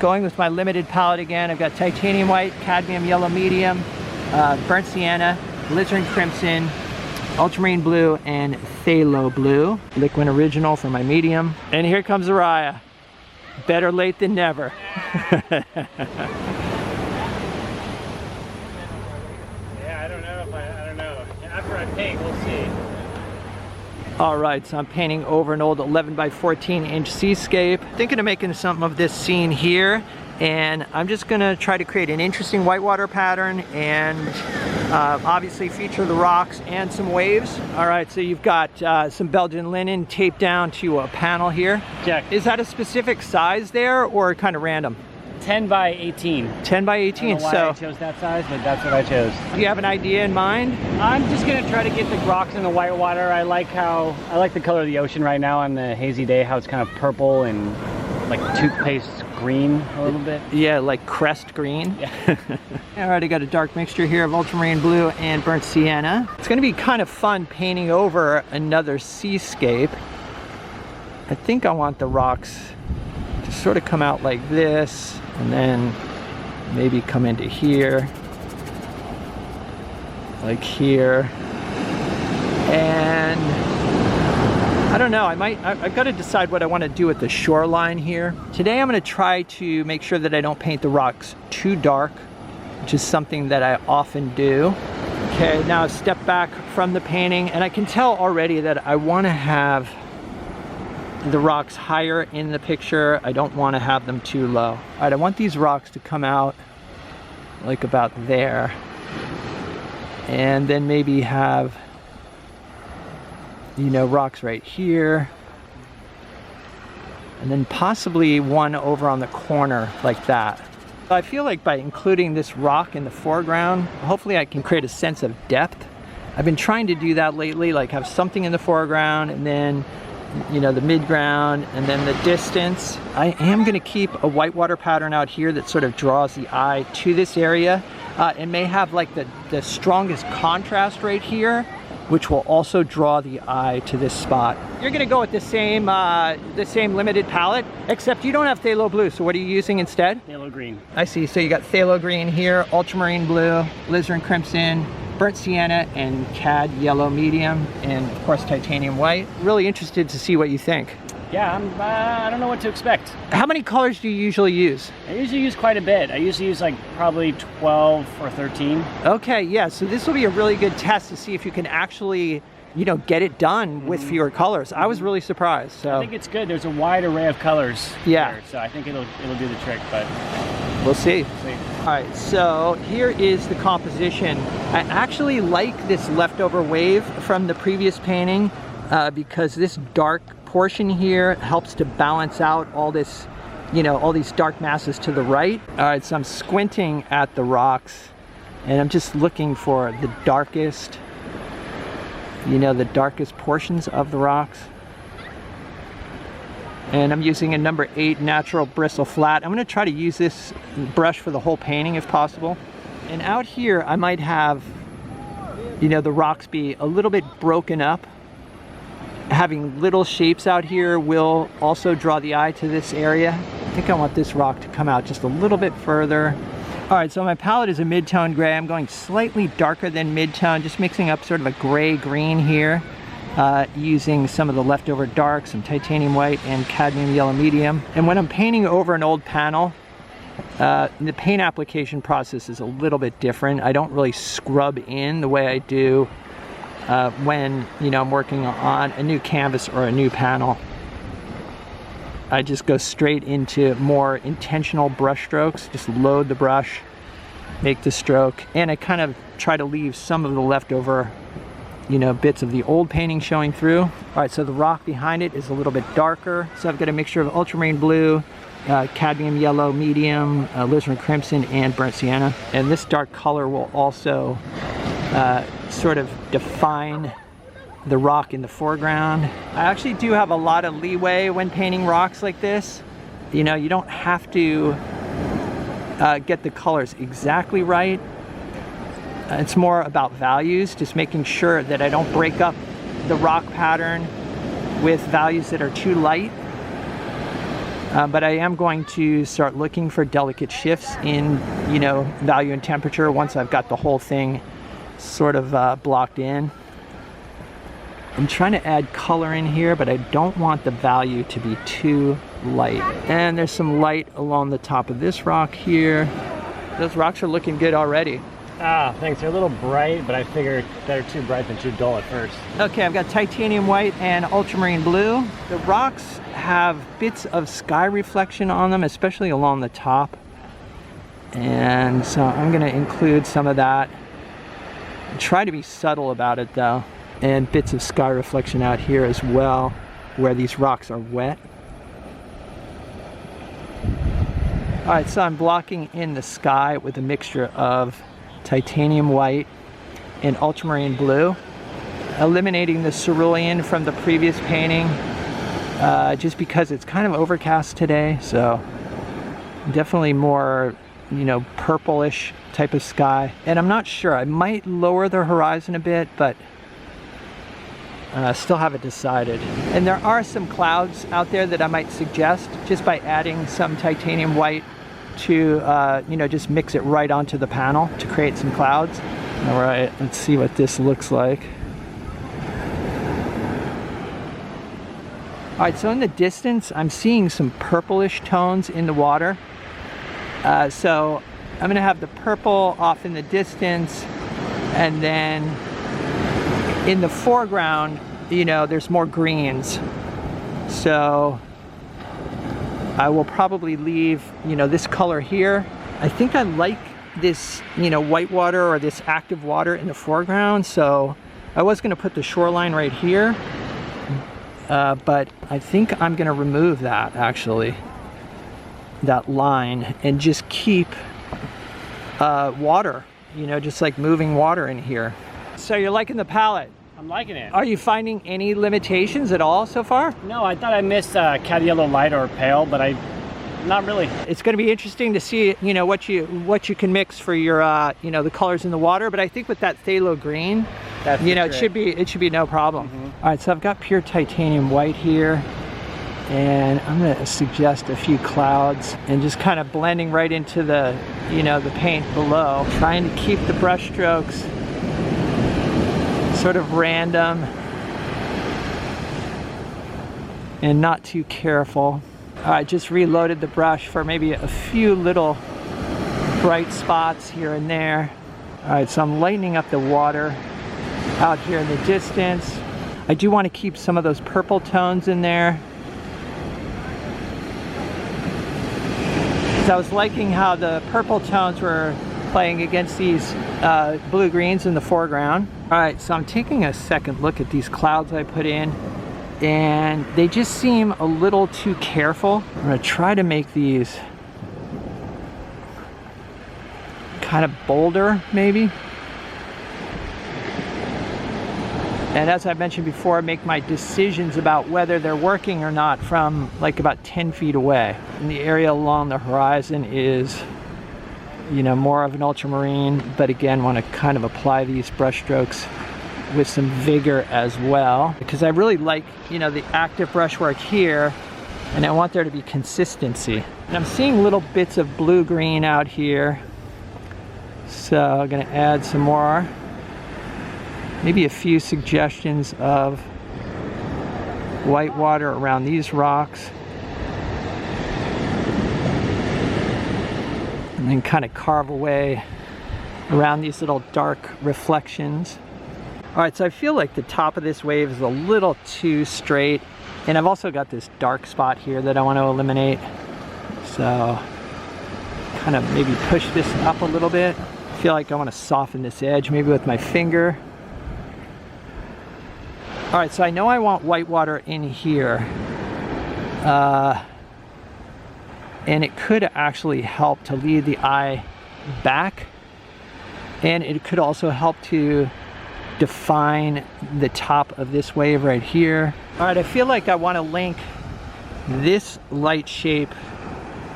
Going with my limited palette again, I've got titanium white, cadmium yellow medium, burnt sienna, alizarin crimson, ultramarine blue, and phthalo blue. Liquid original for my medium. And here comes Ariah. Better late than never. Yeah, I don't know. After I paint, we'll see. All right, so I'm painting over an old 11 by 14 inch seascape. Thinking of making something of this scene here, and I'm just gonna try to create an interesting whitewater pattern and obviously feature the rocks and some waves. All right, so you've got some Belgian linen taped down to a panel here. Check. Is that a specific size there or kind of random? 10 by 18. 10 by 18, I don't know why I chose that size, but that's what I chose. Do you have an idea in mind? I'm just gonna try to get the rocks in the white water. I like the color of the ocean right now on the hazy day, how it's kind of purple and like toothpaste green a little bit. Yeah, like crest green. Yeah. All right, I got a dark mixture here of ultramarine blue and burnt sienna. It's gonna be kind of fun painting over another seascape. I think I want the rocks to sort of come out like this, and then maybe come into here, like here. And I don't know, I've got to decide what I want to do with the shoreline here. Today I'm going to try to make sure that I don't paint the rocks too dark, which is something that I often do. Okay, now step back from the painting, and I can tell already that I want to have the rocks higher in the picture. I don't want to have them too low. All right, I want these rocks to come out like about there, and then maybe have, you know, rocks right here, and then possibly one over on the corner like that. I feel like by including this rock in the foreground, hopefully I can create a sense of depth. I've been trying to do that lately, like have something in the foreground and then, you know, the mid-ground and then the distance. I am going to keep a whitewater pattern out here that sort of draws the eye to this area. It may have like the strongest contrast right here, which will also draw the eye to this spot. You're going to go with the same limited palette, except you don't have phthalo blue. So what are you using instead? Phthalo green. I see. So you got phthalo green here, ultramarine blue, alizarin crimson, burnt sienna, and cad yellow medium, and of course titanium white. Really interested to see what you think. Yeah, I don't know what to expect. How many colors do you usually use? I usually use quite a bit. I usually use like probably 12 or 13. Okay, yeah, so this will be a really good test to see if you can actually, you know, get it done with fewer colors. I was really surprised. So I think it's good. There's a wide array of colors. Yeah. Here, so I think it'll do the trick, but we'll see. we'll see. All right, so here is the composition. I actually like this leftover wave from the previous painting because this dark portion here helps to balance out all this, you know, all these dark masses to the right. All right, so I'm squinting at the rocks and I'm just looking for the darkest, you know, the darkest portions of the rocks. And I'm using a number 8 natural bristle flat. I'm gonna try to use this brush for the whole painting if possible. And out here, I might have, you know, the rocks be a little bit broken up. Having little shapes out here will also draw the eye to this area. I think I want this rock to come out just a little bit further. All right, so my palette is a mid-tone gray. I'm going slightly darker than mid-tone, just mixing up sort of a gray-green here, using some of the leftover dark, some titanium white and cadmium yellow medium. And when I'm painting over an old panel, the paint application process is a little bit different. I don't really scrub in the way I do when, you know, I'm working on a new canvas or a new panel. I just go straight into more intentional brush strokes, just load the brush, make the stroke, and I kind of try to leave some of the leftover, you know, bits of the old painting showing through. All right, so the rock behind it is a little bit darker. So I've got a mixture of ultramarine blue, cadmium yellow medium, alizarin crimson, and burnt sienna. And this dark color will also sort of define the rock in the foreground. I actually do have a lot of leeway when painting rocks like this. You know, you don't have to get the colors exactly right. It's more about values, just making sure that I don't break up the rock pattern with values that are too light. But I am going to start looking for delicate shifts in, value and temperature once I've got the whole thing sort of blocked in. I'm trying to add color in here, but I don't want the value to be too light. And there's some light along the top of this rock here. Those rocks are looking good already. Ah, thanks. They're a little bright, but I figured better too bright than too dull at first. Okay, I've got titanium white and ultramarine blue. The rocks have bits of sky reflection on them, especially along the top. And so I'm gonna include some of that. Try to be subtle about it though. And bits of sky reflection out here as well, where these rocks are wet. All right, so I'm blocking in the sky with a mixture of titanium white and ultramarine blue, eliminating the cerulean from the previous painting just because it's kind of overcast today, so definitely more purplish type of sky. And I'm not sure, I might lower the horizon a bit, but still haven't decided. And there are some clouds out there that I might suggest just by adding some titanium white to just mix it right onto the panel to create some clouds. All right, let's see what this looks like. All right, so in the distance I'm seeing some purplish tones in the water, so I'm gonna have the purple off in the distance, and then in the foreground there's more greens, so I will probably leave, this color here. I think I like this, white water or this active water in the foreground, so I was gonna put the shoreline right here, but I think I'm gonna remove that actually, that line, and just keep water, just like moving water in here. So you're liking the palette? I'm liking it. Are you finding any limitations at all so far? No, I thought I missed cad yellow light or pale, but not really. It's going to be interesting to see, what you can mix for your, the colors in the water. But I think with that phthalo green, it should be no problem. Mm-hmm. All right, so I've got pure titanium white here, and I'm going to suggest a few clouds and just kind of blending right into the, the paint below, trying to keep the brush strokes sort of random and not too careful. I just reloaded the brush for maybe a few little bright spots here and there. All right, so I'm lightening up the water out here in the distance. I do want to keep some of those purple tones in there. So I was liking how the purple tones were playing against these blue greens in the foreground. All right, so I'm taking a second look at these clouds I put in, and they just seem a little too careful. I'm gonna try to make these kind of bolder, maybe. And as I mentioned before, make my decisions about whether they're working or not from like about 10 feet away. And the area along the horizon is more of an ultramarine, but again, want to kind of apply these brush strokes with some vigor as well, because I really like, the active brushwork here, and I want there to be consistency. And I'm seeing little bits of blue-green out here, so I'm going to add some more, maybe a few suggestions of white water around these rocks. And then kind of carve away around these little dark reflections. All right, so I feel like the top of this wave is a little too straight, and I've also got this dark spot here that I want to eliminate. So kind of maybe push this up a little bit. I feel like I want to soften this edge maybe with my finger. All right, so I know I want white water in here. And it could actually help to lead the eye back, and it could also help to define the top of this wave right here. All right, I feel like I want to link this light shape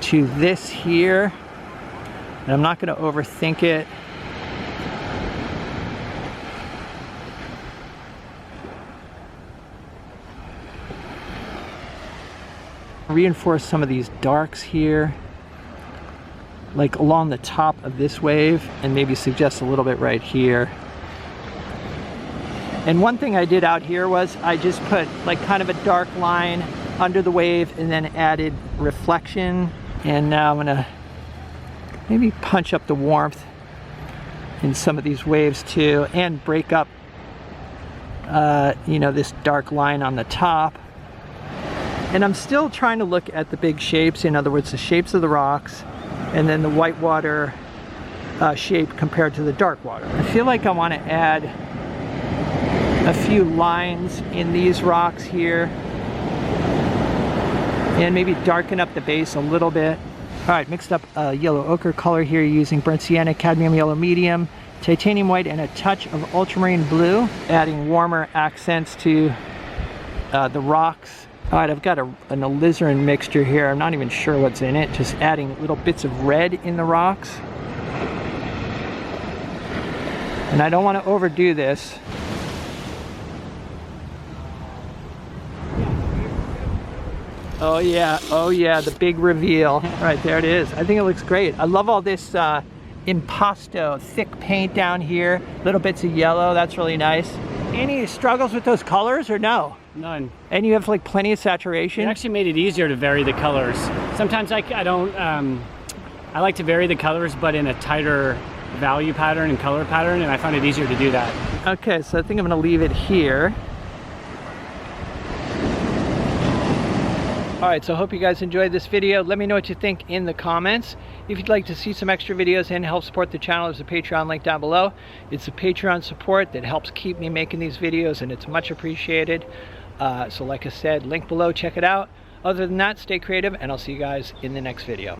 to this here, and I'm not going to overthink it. Reinforce some of these darks here, like along the top of this wave, and maybe suggest a little bit right here. And one thing I did out here was I just put like kind of a dark line under the wave and then added reflection. And now I'm gonna maybe punch up the warmth in some of these waves too, and break up you know, this dark line on the top. And I'm still trying to look at the big shapes, in other words the shapes of the rocks, and then the whitewater shape compared to the dark water. I feel like I want to add a few lines in these rocks here and maybe darken up the base a little bit. All right, mixed up a yellow ochre color here using burnt sienna, cadmium yellow medium, titanium white, and a touch of ultramarine blue, adding warmer accents to the rocks. All right, I've got an alizarin mixture here. I'm not even sure what's in it, just adding little bits of red in the rocks. And I don't want to overdo this. Oh yeah, the big reveal. All right, there it is. I think it looks great. I love all this impasto, thick paint down here, little bits of yellow, that's really nice. Any struggles with those colors or no? None. And you have like plenty of saturation? It actually made it easier to vary the colors. Sometimes I don't, I like to vary the colors, but in a tighter value pattern and color pattern, and I find it easier to do that. Okay, so I think I'm gonna leave it here. All right, so I hope you guys enjoyed this video. Let me know what you think in the comments. If you'd like to see some extra videos and help support the channel, there's a Patreon link down below. It's the Patreon support that helps keep me making these videos, and it's much appreciated. So like I said, link below, check it out. Other than that, stay creative, and I'll see you guys in the next video.